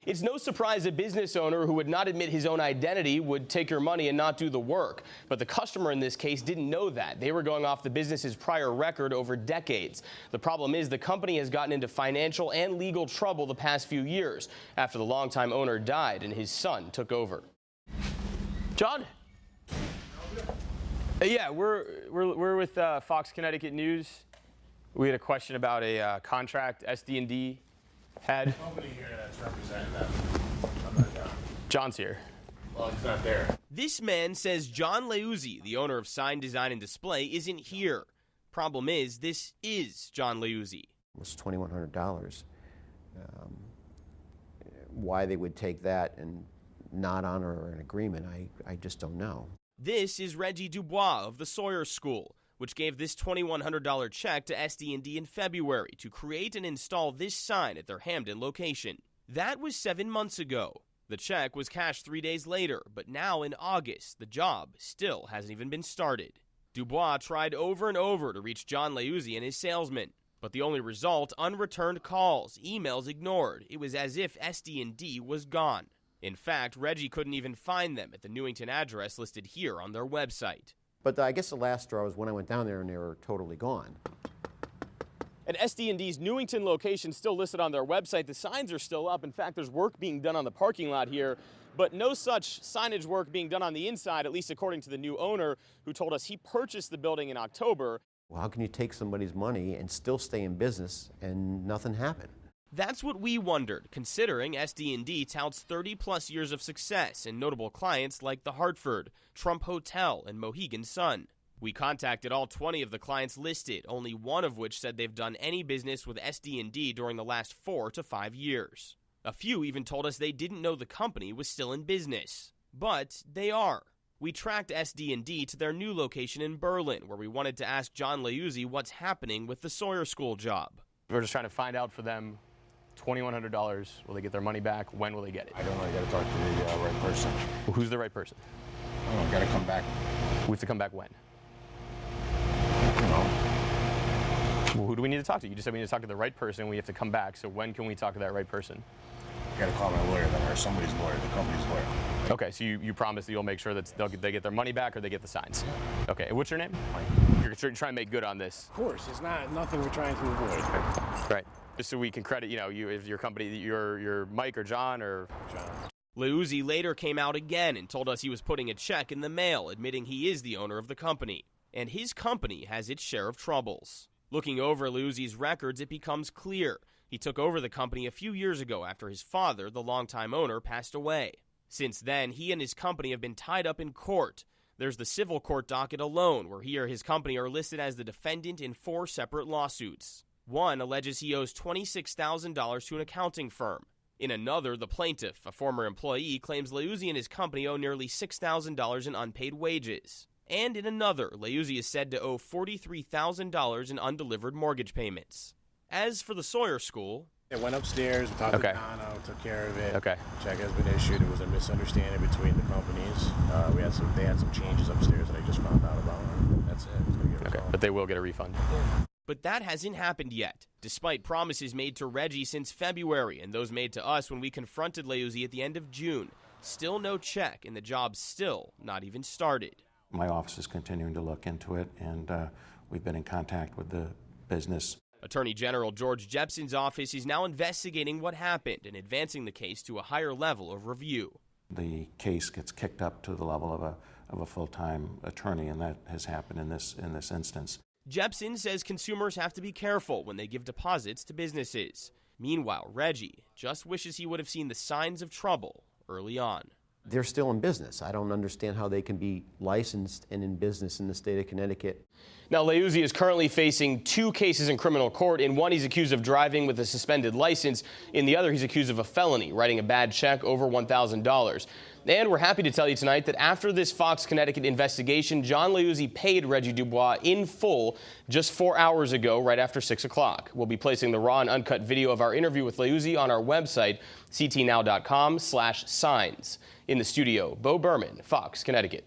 It's no surprise a business owner who would not admit his own identity would take your money and not do the work. But the customer in this case didn't know that. They were going off the business's prior record over decades. The problem is the company has gotten into financial and legal trouble the past few years after the longtime owner died and his son took over. John? Yeah, we're with Fox Connecticut News. We had a question about a contract SD&D had. Nobody here that's representing them. I'm not John. John's here. Well, he's not there. This man says John Leuzzi, the owner of Sign Design and Display, isn't here. Problem is, this is John Leuzzi. It was $2,100. Why they would take that and not honor an agreement, I just don't know. This is Reggie Dubois of the Sawyer School, which gave this $2,100 check to SD&D in February to create and install this sign at their Hamden location. That was 7 months ago. The check was cashed 3 days later, but now in August, the job still hasn't even been started. Dubois tried over and over to reach John Leuzzi and his salesman, but the only result, unreturned calls, emails ignored. It was as if SD&D was gone. In fact, Reggie couldn't even find them at the Newington address listed here on their website. But I guess the last straw was when I went down there and they were totally gone. At SD&D's Newington location, still listed on their website, the signs are still up. In fact, there's work being done on the parking lot here, but no such signage work being done on the inside, at least according to the new owner, who told us he purchased the building in October. Well, how can you take somebody's money and still stay in business and nothing happened? That's what we wondered, considering SD&D touts 30-plus years of success and notable clients like the Hartford, Trump Hotel, and Mohegan Sun. We contacted all 20 of the clients listed, only one of which said they've done any business with SD&D during the last 4 to 5 years. A few even told us they didn't know the company was still in business. But they are. We tracked SD&D to their new location in Berlin, where we wanted to ask John Leuzzi what's happening with the Sawyer School job. We're just trying to find out for them. $2,100. Will they get their money back? When will they get it? I don't know. You got to talk to the right person. Well, who's the right person? I don't know. Got to come back. We have to come back when? You know. Well, who do we need to talk to? You just said we need to talk to the right person. We have to come back. So when can we talk to that right person? You got to call my lawyer then, or somebody's lawyer, the company's lawyer. Okay, so you promise that you'll make sure that they get their money back or they get the signs. Yeah. Okay, what's your name? Mike. You're trying to make good on this. Of course, it's nothing we're trying to avoid. Right. Just so we can credit, you if your company, you're Mike or John or John. Leuzzi later came out again and told us he was putting a check in the mail, admitting he is the owner of the company. And his company has its share of troubles. Looking over Leuzzi's records, it becomes clear. He took over the company a few years ago after his father, the longtime owner, passed away. Since then, he and his company have been tied up in court. There's the civil court docket alone, where he or his company are listed as the defendant in 4 separate lawsuits. One alleges he owes $26,000 to an accounting firm. In another, the plaintiff, a former employee, claims Leuzzi and his company owe nearly $6,000 in unpaid wages. And in another, Leuzzi is said to owe $43,000 in undelivered mortgage payments. As for the Sawyer School, It went upstairs, we talked to Dono, took care of it. Okay. Check has been issued. It was a misunderstanding between the companies. They had some changes upstairs that I just found out about. That's it. It's gonna get resolved. Okay, but they will get a refund. But that hasn't happened yet, despite promises made to Reggie since February and those made to us when we confronted Leuzzi at the end of June. Still no check, and the job's still not even started. My office is continuing to look into it, and we've been in contact with the business. Attorney General George Jepson's office is now investigating what happened and advancing the case to a higher level of review. The case gets kicked up to the level of a full-time attorney, and that has happened in this instance. Jepson says consumers have to be careful when they give deposits to businesses. Meanwhile, Reggie just wishes he would have seen the signs of trouble early on. They're still in business. I don't understand how they can be licensed and in business in the state of Connecticut. Now, Leuzzi is currently facing 2 cases in criminal court. In one, he's accused of driving with a suspended license. In the other, he's accused of a felony, writing a bad check over $1,000. And we're happy to tell you tonight that after this Fox Connecticut investigation, John Leuzzi paid Reggie Dubois in full just 4 hours ago, right after 6 o'clock. We'll be placing the raw and uncut video of our interview with Leuzzi on our website, ctnow.com/signs. In the studio, Beau Berman, Fox Connecticut.